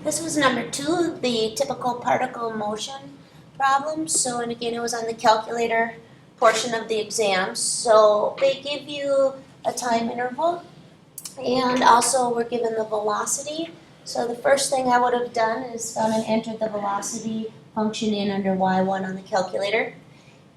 This was number 2, the typical particle motion problem. So, and again, it was on the calculator portion of the exam. So they give you a time interval, and also we're given the velocity. So the first thing I would have done is gone and entered the velocity function in under y1 on the calculator.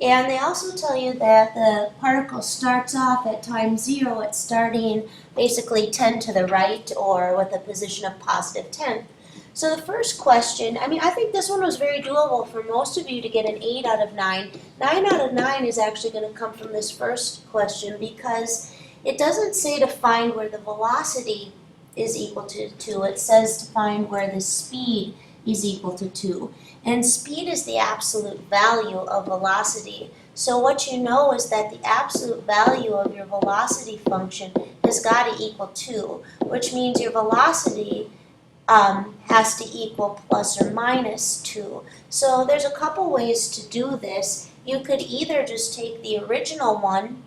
And they also tell you that the particle starts off at time 0. It's starting basically 10 to the right, or with a position of positive 10. So the first question, I think this one was very doable for most of you to get an 8 out of 9. 9 out of 9 is actually going to come from this first question, because it doesn't say to find where the velocity is equal to 2. It says to find where the speed is equal to 2. And speed is the absolute value of velocity. So what you know is that the absolute value of your velocity function has got to equal 2, which means your velocity has to equal plus or minus 2. So there's a couple ways to do this. You could either just take the original one,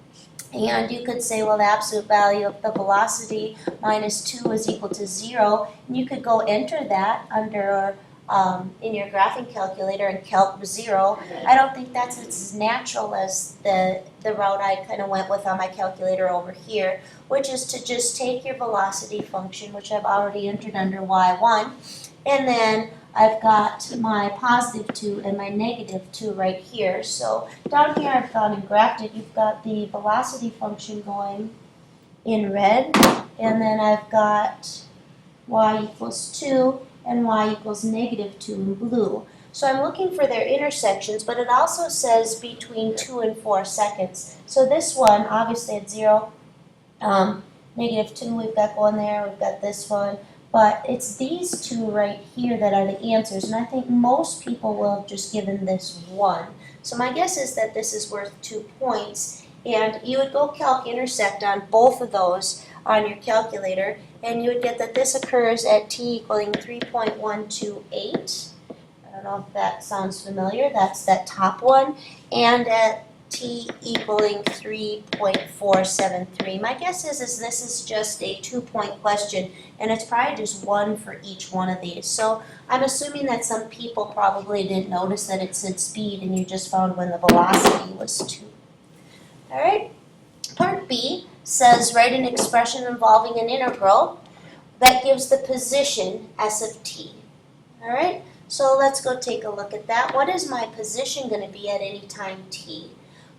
and you could say, well, the absolute value of the velocity minus 2 is equal to 0. And you could go enter that under in your graphing calculator and calc 0. I don't think that's as natural as the route I kind of went with on my calculator over here, which is to just take your velocity function, which I've already entered under y1, and then I've got my positive 2 and my negative 2 right here. So down here I've gone and graphed it. You've got the velocity function going in red, and then I've got y equals 2 and y equals negative 2 in blue. So I'm looking for their intersections, but it also says between 2 and 4 seconds. So this one, obviously at 0, negative 2 we've got going there, we've got this one, but it's these two right here that are the answers, and I think most people will have just given this 1. So my guess is that this is worth 2 points, and you would go calc intersect on both of those on your calculator, and you would get that this occurs at t equaling 3.128. I don't know if that sounds familiar. That's that top one. And at t equaling 3.473. My guess is this is just a 2-point question, and it's probably just 1 for each one of these. So I'm assuming that some people probably didn't notice that it said speed, and you just found when the velocity was 2. All right. Part B says write an expression involving an integral that gives the position s of t. All right, so let's go take a look at that. What is my position going to be at any time t?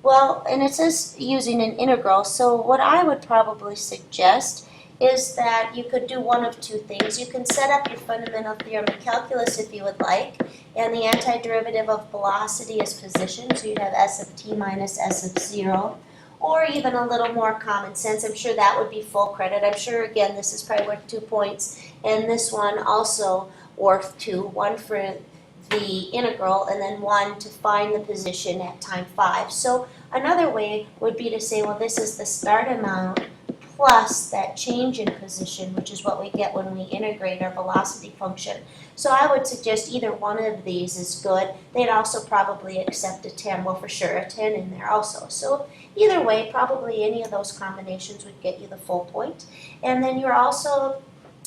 Well, and it says using an integral, so what I would probably suggest is that you could do one of 2 things. You can set up your fundamental theorem of calculus if you would like, and the antiderivative of velocity is position, so you'd have s of t minus s of 0. Or even a little more common sense. I'm sure that would be full credit. I'm sure, again, this is probably worth 2 points, and this one also worth 2, 1 for the integral, and then 1 to find the position at time 5. So another way would be to say, well, this is the start amount plus that change in position, which is what we get when we integrate our velocity function. So I would suggest either one of these is good. They'd also probably accept a 10, well, for sure, a 10 in there also. So either way, probably any of those combinations would get you the full point. And then you're also,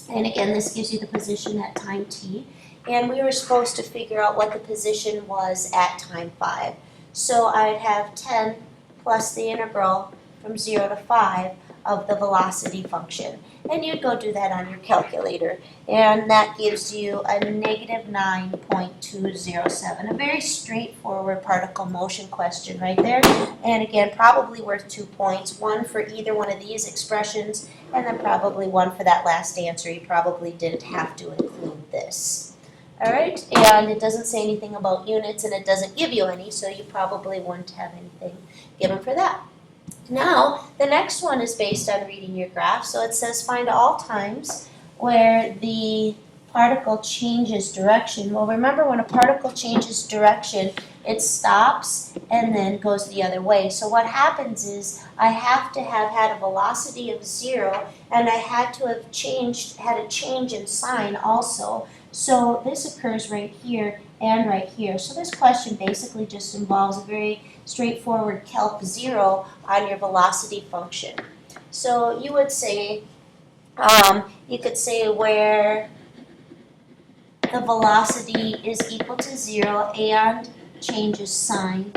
and again, this gives you the position at time t, and we were supposed to figure out what the position was at time 5. So I'd have 10 plus the integral from 0 to 5 of the velocity function. And you'd go do that on your calculator, and that gives you a negative 9.207. A very straightforward particle motion question right there. And again, probably worth 2 points, 1 for either one of these expressions, and then probably 1 for that last answer. You probably didn't have to include this. All right, and it doesn't say anything about units, and it doesn't give you any, so you probably wouldn't have anything given for that. Now, the next one is based on reading your graph. So it says find all times where the particle changes direction. Well, remember, when a particle changes direction, it stops and then goes the other way. So what happens is I have to have had a velocity of 0, and I had to have had a change in sign also. So this occurs right here and right here. So this question basically just involves a very straightforward calc 0 on your velocity function. So you would say, you could say where the velocity is equal to 0 and changes sign.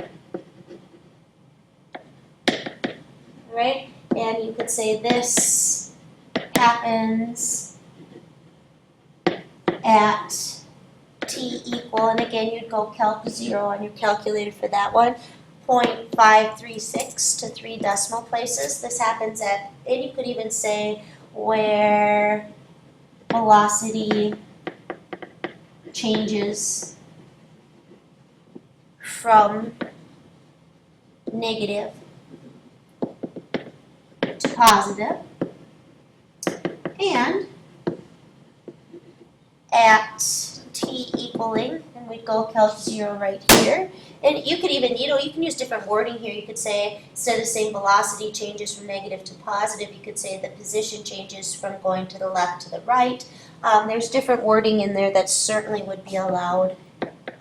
Right? And you could say this happens at t equal, and again you'd go calc 0 on your calculator for that one, 0.536 to 3 decimal places. This happens at, and you could even say where velocity changes from negative to positive, and at t equaling, and we'd go calc 0 right here. And you could even, you can use different wording here. You could say, instead of saying velocity changes from negative to positive, you could say the position changes from going to the left to the right. There's different wording in there that certainly would be allowed.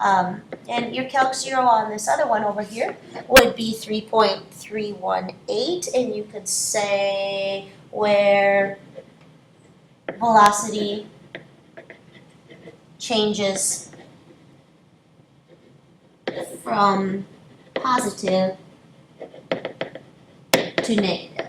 And your calc 0 on this other one over here would be 3.318, and you could say where velocity changes from positive to negative.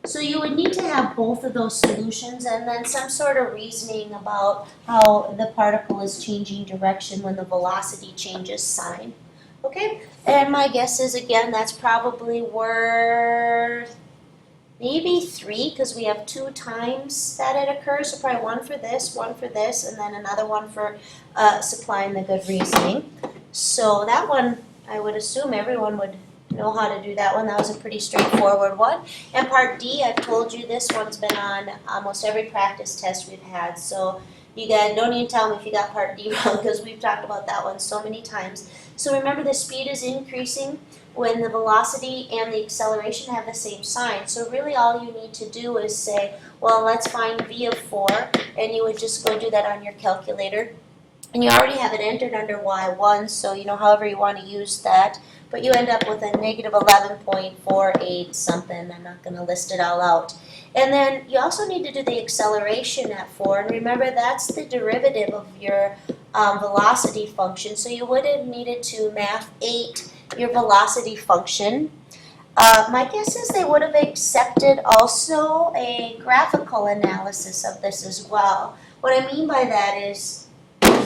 So you would need to have both of those solutions and then some sort of reasoning about how the particle is changing direction when the velocity changes sign. Okay, and my guess is, again, that's probably worth maybe 3, because we have 2 times that it occurs, so probably one for this, and then another one for supplying the good reasoning. So that one, I would assume everyone would know how to do that one. That was a pretty straightforward one. And part D, I've told you this one's been on almost every practice test we've had, so you guys don't even tell me if you got part D wrong, because we've talked about that one so many times. So remember, the speed is increasing when the velocity and the acceleration have the same sign. So really all you need to do is say, well, let's find v of 4, and you would just go do that on your calculator. And you already have it entered under y1, so however you want to use that. But you end up with a negative 11.48 something. I'm not going to list it all out. And then you also need to do the acceleration at 4. And remember, that's the derivative of your velocity function. So you would have needed to math 8 your velocity function. My guess is they would have accepted also a graphical analysis of this as well. What I mean by that is,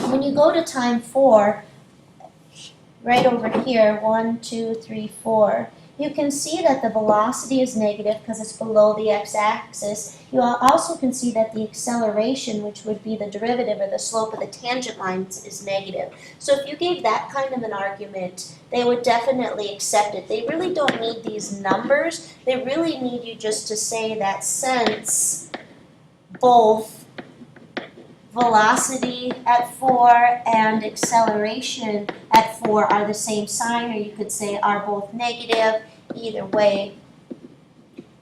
when you go to time 4, right over here, 1, 2, 3, 4, you can see that the velocity is negative because it's below the x-axis. You also can see that the acceleration, which would be the derivative or the slope of the tangent lines, is negative. So if you gave that kind of an argument, they would definitely accept it. They really don't need these numbers. They really need you just to say that since both velocity at 4 and acceleration at 4 are the same sign, or you could say are both negative, either way,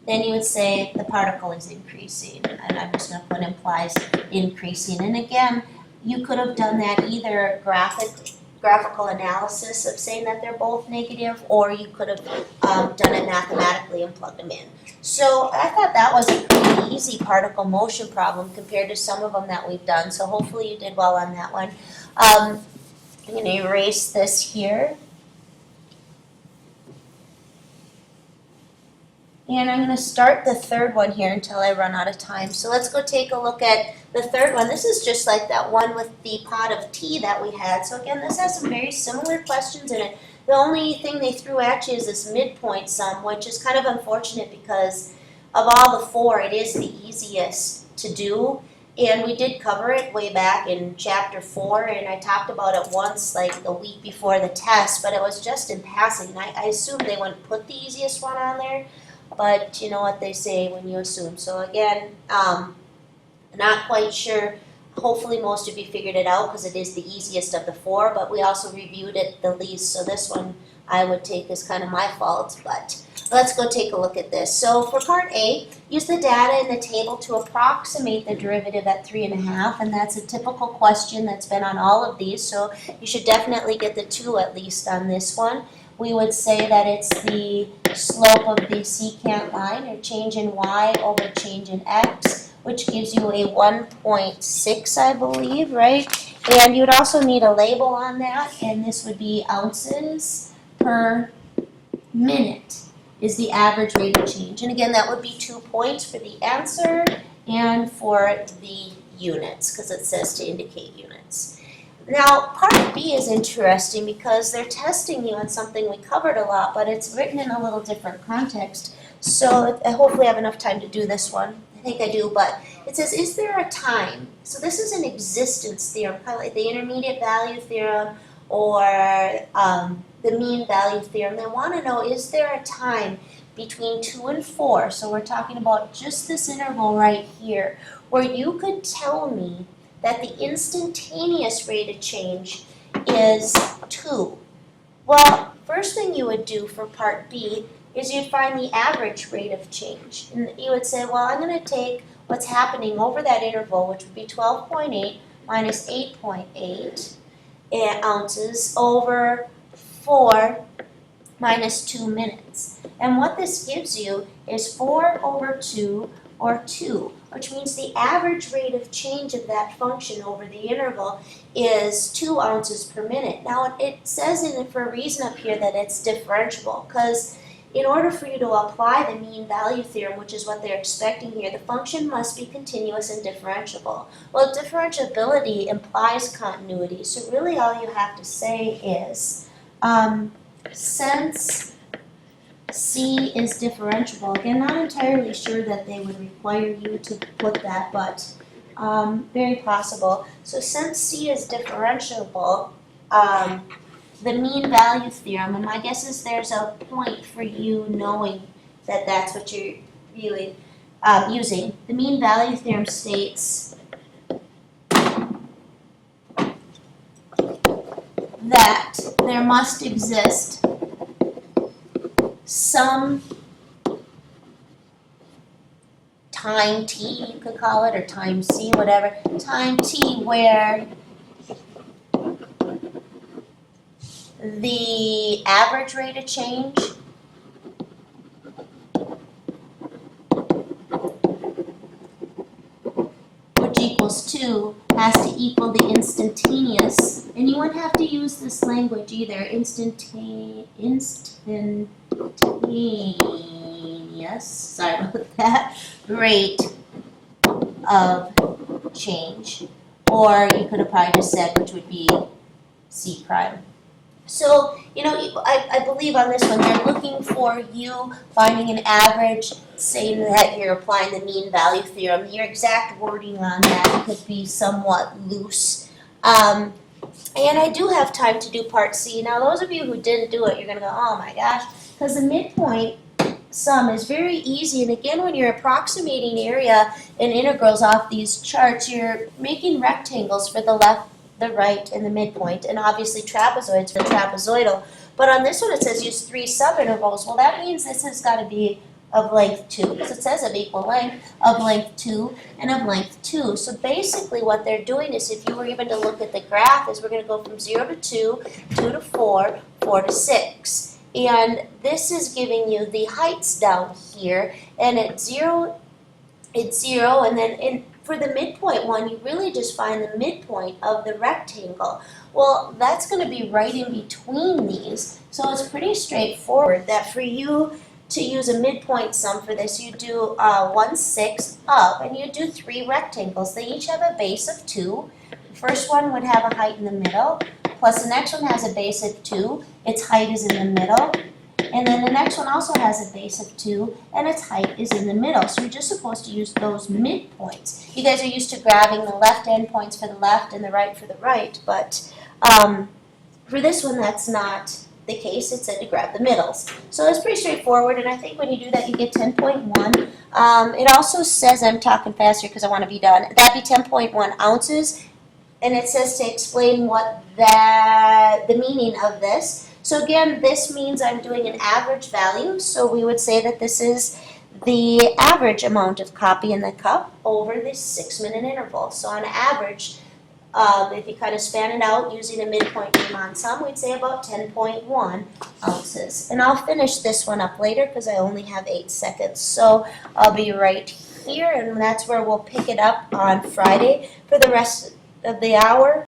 then you would say the particle is increasing. And I'm just going to put implies increasing. And again, you could have done that either graphical analysis of saying that they're both negative, or you could have done it mathematically and plugged them in. So I thought that was a pretty easy particle motion problem compared to some of them that we've done. So hopefully you did well on that one. I'm going to erase this here. And I'm going to start the third one here until I run out of time. So let's go take a look at the third one. This is just like that one with the pot of tea that we had. So again, this has some very similar questions in it. The only thing they threw at you is this midpoint sum, which is kind of unfortunate because of all the 4, it is the easiest to do. And we did cover it way back in chapter 4, and I talked about it once, like the week before the test, but it was just in passing. I assumed they wouldn't put the easiest one on there, but you know what they say when you assume. So again, not quite sure. Hopefully most of you figured it out because it is the easiest of the 4, but we also reviewed it the least, so this one I would take as kind of my fault, but let's go take a look at this. So for part A, use the data in the table to approximate the derivative at 3.5, and that's a typical question that's been on all of these, so you should definitely get the 2 at least on this one. We would say that it's the slope of the secant line, or change in y over change in x, which gives you a 1.6, I believe, right? And you'd also need a label on that, and this would be ounces per minute is the average rate of change. And again, that would be 2 points for the answer and for the units, because it says to indicate units. Now, part B is interesting because they're testing you on something we covered a lot, but it's written in a little different context. So I hopefully have enough time to do this one. I think I do, but it says, is there a time? So this is an existence theorem, kind of like the intermediate value theorem or the mean value theorem. They want to know, is there a time between 2 and 4, so we're talking about just this interval right here, where you could tell me that the instantaneous rate of change is 2. Well, first thing you would do for part B is you'd find the average rate of change. And you would say, well, I'm going to take what's happening over that interval, which would be 12.8 minus 8.8 ounces over 4 minus 2 minutes. And what this gives you is 4 over 2, or 2, which means the average rate of change of that function over the interval is 2 ounces per minute. Now it says in it for a reason up here that it's differentiable, because in order for you to apply the mean value theorem, which is what they're expecting here, the function must be continuous and differentiable. Well, differentiability implies continuity, so really all you have to say is, since C is differentiable, again, not entirely sure that they would require you to put that, but very possible. So since C is differentiable, the mean value theorem, and my guess is there's a point for you knowing that that's what you're using. The mean value theorem states that there must exist some time t, you could call it, or time c, whatever, time t where the average rate of change which equals 2 has to equal the instantaneous, and you wouldn't have to use this language either, instantaneous, sorry about that, rate of change. Or you could have probably just said, which would be C prime. So, I believe on this one, they're looking for you finding an average, saying that you're applying the mean value theorem. Your exact wording on that could be somewhat loose. And I do have time to do part C. Now, those of you who didn't do it, you're going to go, oh my gosh, because the midpoint sum is very easy. And again, when you're approximating area and integrals off these charts, you're making rectangles for the left, the right, and the midpoint, and obviously trapezoids for the trapezoidal. But on this one it says use 3 subintervals. Well, that means this has got to be of length 2, because it says of equal length, of length 2, and of length 2. So basically what they're doing is, if you were even to look at the graph, is we're going to go from 0 to 2, 2 to 4, 4 to 6. And this is giving you the heights down here, and at 0, it's 0, and then for the midpoint one, you really just find the midpoint of the rectangle. Well, that's going to be right in between these, so it's pretty straightforward that for you to use a midpoint sum for this, you do 1/6 up, and you do 3 rectangles. They each have a base of 2. The first one would have a height in the middle, plus the next one has a base of 2. Its height is in the middle. And then the next one also has a base of 2, and its height is in the middle. So you're just supposed to use those midpoints. You guys are used to grabbing the left endpoints for the left and the right for the right, but for this one that's not the case. It said to grab the middles. So it's pretty straightforward, and I think when you do that you get 10.1. It also says, I'm talking faster because I want to be done, that'd be 10.1 ounces, and it says to explain what the meaning of this. So again, this means I'm doing an average value, so we would say that this is the average amount of coffee in the cup over this 6-minute interval. So on average, if you kind of span it out using a midpoint Riemann sum, we'd say about 10.1 ounces. And I'll finish this one up later because I only have 8 seconds. So I'll be right here, and that's where we'll pick it up on Friday for the rest of the hour.